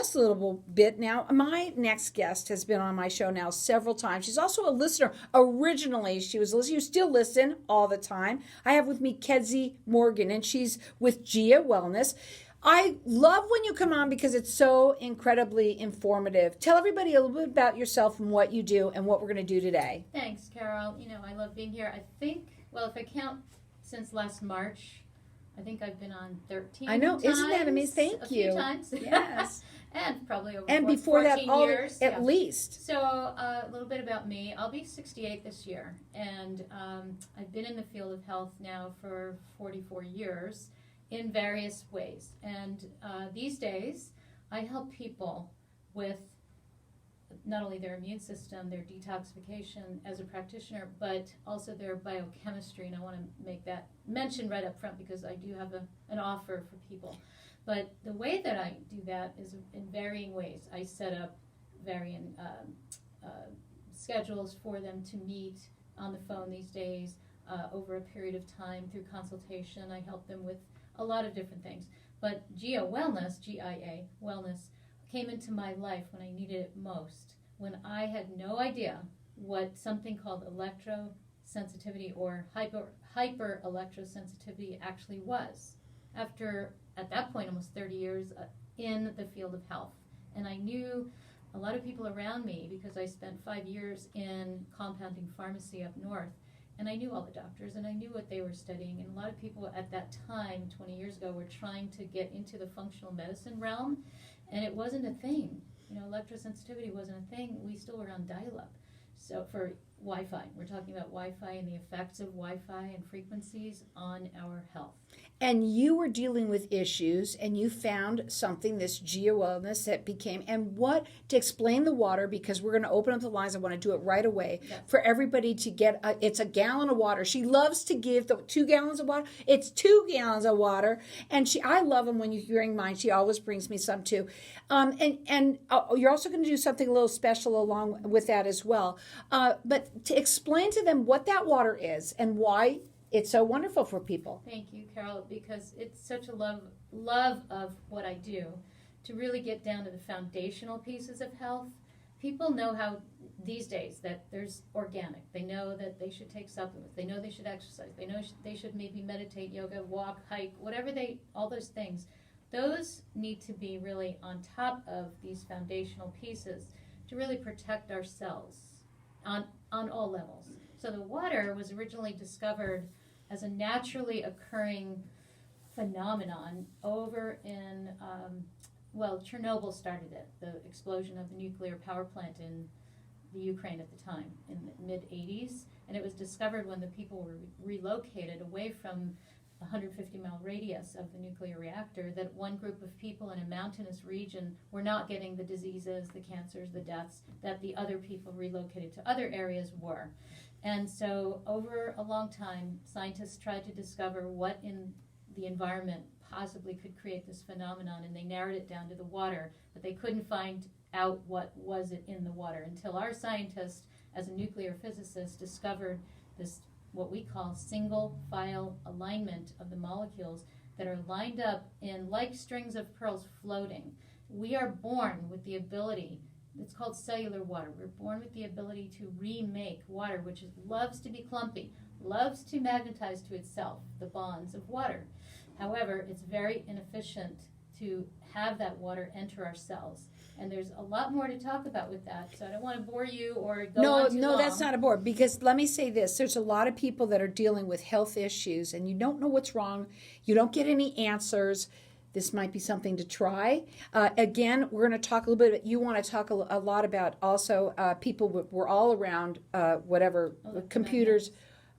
Just a little bit now. My next guest has been on my show now several times. She's also a listener. Originally, she was listening. You still listen all the time. I have with me Kedzi Morgan, and she's with Gia Wellness. I love when you come on because it's so incredibly informative. Tell everybody a little bit about yourself and what you do and what we're going to do today. Thanks, Carol. I love being here. I think, if I count since last March, I think I've been on 13 I know. times. Isn't that amazing? Thank you. A few times. Yes. And probably over and 14 before that, years. At least. So a little bit about me. I'll be 68 this year. And I've been in the field of health now for 44 years in various ways. And these days, I help people with not only their immune system, their detoxification as a practitioner, but also their biochemistry. And I want to make that mention right up front because I do have an offer for people. But the way that I do that is in varying ways. I set up varying schedules for them to meet on the phone these days over a period of time through consultation. I help them with a lot of different things. But Gia Wellness, G-I-A, Wellness, came into my life when I needed it most, when I had no idea what something called electrosensitivity or hyper electrosensitivity actually was. After, at that point, almost 30 years in the field of health. And I knew a lot of people around me because I spent 5 years in compounding pharmacy up north. And I knew all the doctors, and I knew what they were studying. And a lot of people at that time, 20 years ago, were trying to get into the functional medicine realm, and it wasn't a thing. Electrosensitivity wasn't a thing. We still were on dial-up. So for Wi-Fi, we're talking about Wi-Fi and the effects of Wi-Fi and frequencies on our health. And you were dealing with issues, and you found something, this Gia Wellness, that became, and what, to explain the water, because we're going to open up the lines. I want to do it right away. Yes. For everybody to get, it's a gallon of water. She loves to give the 2 gallons of water. It's 2 gallons of water. And I love them when you bring mine. She always brings me some too. And you're also going to do something a little special along with that as well. But to explain to them what that water is and why it's so wonderful for people. Thank you, Carol, because it's such a love of what I do to really get down to the foundational pieces of health. People know how these days that there's organic. They know that they should take supplements. They know they should exercise. They know they should maybe meditate, yoga, walk, hike, whatever all those things. Those need to be really on top of these foundational pieces to really protect ourselves on all levels. So the water was originally discovered as a naturally occurring phenomenon over in, Chernobyl started it, the explosion of the nuclear power plant in the Ukraine at the time, in the mid-'80s. And it was discovered when the people were relocated away from the 150-mile radius of the nuclear reactor, that one group of people in a mountainous region were not getting the diseases, the cancers, the deaths that the other people relocated to other areas were. And so over a long time, scientists tried to discover what in the environment possibly could create this phenomenon, and they narrowed it down to the water, but they couldn't find out what was it in the water until our scientist, as a nuclear physicist, discovered this, what we call single file alignment of the molecules that are lined up in like strings of pearls floating. We are born with the ability. It's called cellular water. We're born with the ability to remake water, which loves to be clumpy, loves to magnetize to itself the bonds of water. However, it's very inefficient to have that water enter our cells. And there's a lot more to talk about with that, so I don't want to bore you or go on too long. No, that's not a bore, because let me say this. There's a lot of people that are dealing with health issues, and you don't know what's wrong. You don't get any answers. This might be something to try. Again, we're going to talk a little bit. You want to talk a lot about also people. We're all around computers.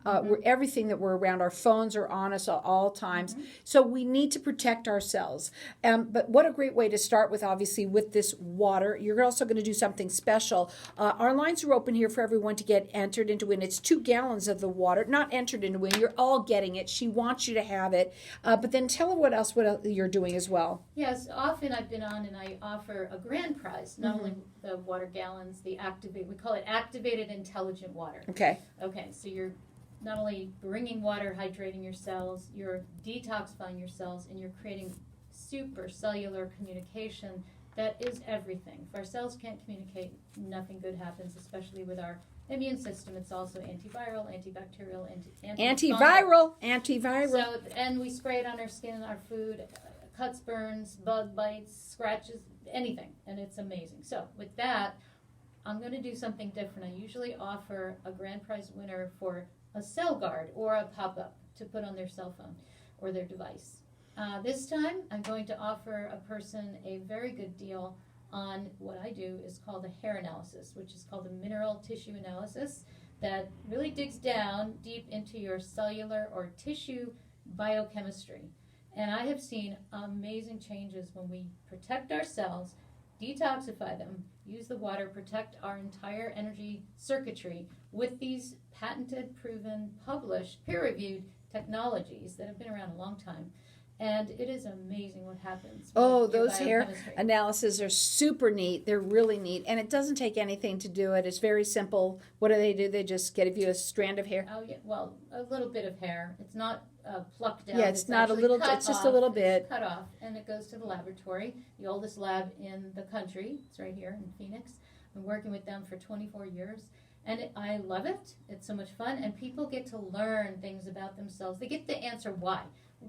We're everything that we're around. Our phones are on us at all times. Mm-hmm. So we need to protect ourselves. But what a great way to start with, obviously, with this water. You're also going to do something special. Our lines are open here for everyone to get entered into, and it's 2 gallons of the water. Not entered into it. You're all getting it. She wants you to have it. But then tell her what else you're doing as well. Yes, often I've been on and I offer a grand prize, not only the water gallons, we call it activated intelligent water. Okay, so you're not only bringing water, hydrating your cells, you're detoxifying your cells, and you're creating super cellular communication That is everything. If our cells can't communicate, nothing good happens, especially with our immune system. It's also antiviral, antibacterial, Antiviral. So, and we spray it on our skin, our food, cuts, burns, bug bites, scratches, anything, and it's amazing. So with that, I'm going to do something different. I usually offer a grand prize winner for a cell guard or a pop-up to put on their cell phone or their device. This time, I'm going to offer a person a very good deal on what I do is called a hair analysis, which is called a mineral tissue analysis that really digs down deep into your cellular or tissue biochemistry. And I have seen amazing changes when we protect our cells, detoxify them, use the water, protect our entire energy circuitry with these patented, proven, published, peer-reviewed technologies that have been around a long time. And it is amazing what happens. Oh, with your those hair biochemistry. analyses are super neat. They're really neat. And it doesn't take anything to do it. It's very simple. What do? They just give you a strand of hair. Oh, yeah. Well, a little bit of hair. It's not plucked down. Yeah, it's not a actually little, cut it's just off. a little It's bit. cut off, and it goes to the laboratory, the oldest lab in the country. It's right here in Phoenix. I've been working with them for 24 years. And I love it. It's so much fun. And people get to learn things about themselves. They get the answer why.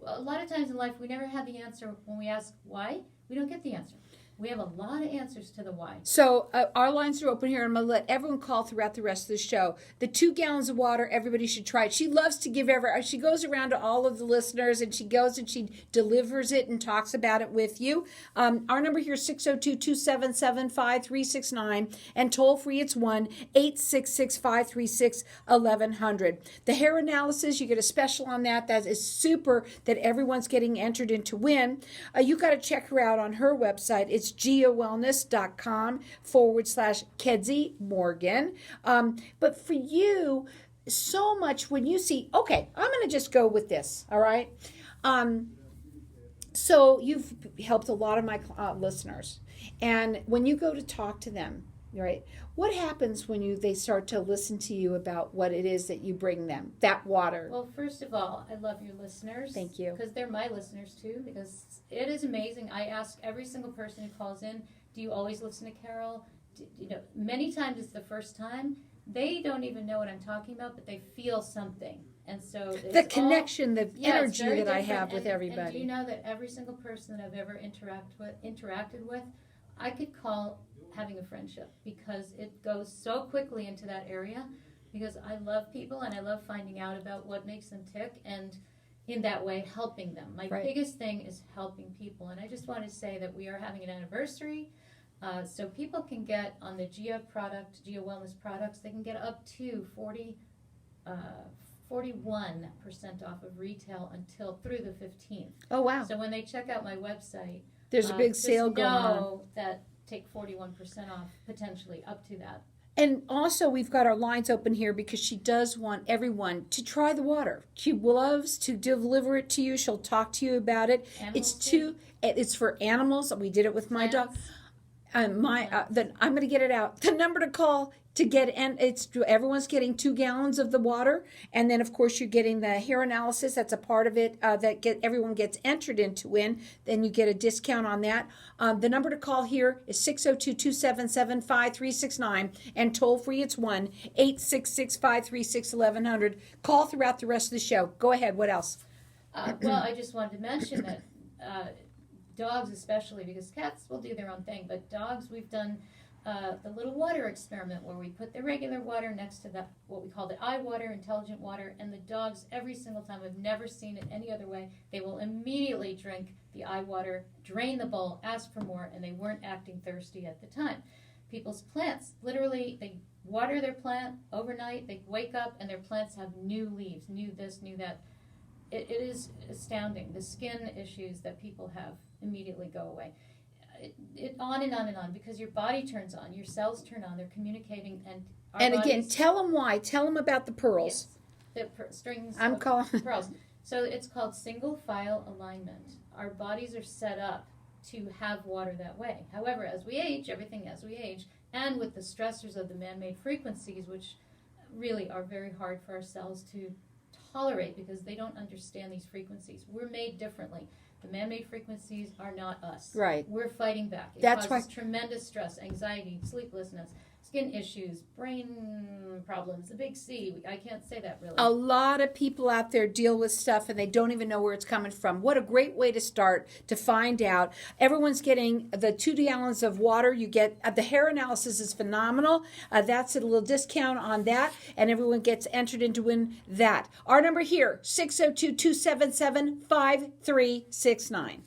A lot of times in life, we never have the answer when we ask why. We don't get the answer. We have a lot of answers to the why. So our lines are open here. I'm going to let everyone call throughout the rest of the show. The 2 gallons of water, everybody should try it. She loves to give she goes around to all of the listeners, and she goes and she delivers it and talks about it with you. Our number here is 602-277-5369, and toll free it's 1-866-536-1100. The hair analysis, you get a special on that. That is super that everyone's getting entered in to win. You got to check her out on her website. It's GiaWellness.com/Kedzi Morgan. But for you, so much when you see, okay, I'm going to just go with this, all right? So you've helped a lot of my listeners. And when you go to talk to them, right, what happens when they start to listen to you about what it is that you bring them, that water? Well, first of all, I love your listeners. Thank you. Because they're my listeners too, because it is amazing. I ask every single person who calls in, do you always listen to Carol? Many times it's the first time. They don't even know what I'm talking about, but they feel something. And so the connection, the energy that I different. have with everybody. And do you know that every single person that I've ever interacted with, I could call having a friendship, because it goes so quickly into that area, because I love people and I love finding out about what makes them tick, and in that way helping them. My biggest thing is helping people. And I just want to say that we are having an anniversary, so people can get on the Gia Wellness products, they can get up to 41% off of retail until through the 15th. Oh, wow. So when they check out my website, there's a big sale going on. know that take 41% off, potentially up to that. And also, we've got our lines open here because she does want everyone to try the water. She loves to deliver it to you. She'll talk to you about it. It's for animals. We did it with my dog. I'm going to get it out. The number to call to get, and everyone's getting 2 gallons of the water, and then of course you're getting the hair analysis. That's a part of it everyone gets entered into win. Then you get a discount on that. The number to call here is 602-277-5369, and toll free it's 1-866-536-1100. Call throughout the rest of the show. Go ahead. What else? Well, I just wanted to mention that dogs especially, because cats will do their own thing, but dogs, we've done the little water experiment where we put the regular water next to what we call the eye water, intelligent water, and the dogs every single time, I've never seen it any other way, they will immediately drink the eye water, drain the bowl, ask for more, and they weren't acting thirsty at the time. People's plants, literally, they water their plant overnight, they wake up and their plants have new leaves, new this, new that. It is astounding. The skin issues that people have immediately go away. It on and on and on, because your body turns on, your cells turn on, they're communicating, and again, tell them why. Tell them about the pearls. Yes, the strings. I'm calling pearls. So it's called single file alignment. Our bodies are set up to have water that way. However, as we age, and with the stressors of the man-made frequencies, which really are very hard for our cells to tolerate because they don't understand these frequencies. We're made differently. The man-made frequencies are not us. Right. We're fighting back. It That's causes why- tremendous stress, anxiety, sleeplessness, skin issues, brain problems, the big C. I can't say that really. A lot of people out there deal with stuff and they don't even know where it's coming from. What a great way to start to find out. Everyone's getting the 2 gallons of water. You get the hair analysis is phenomenal. That's a little discount on that, and everyone gets entered into win that. Our number here, 602-277-5369.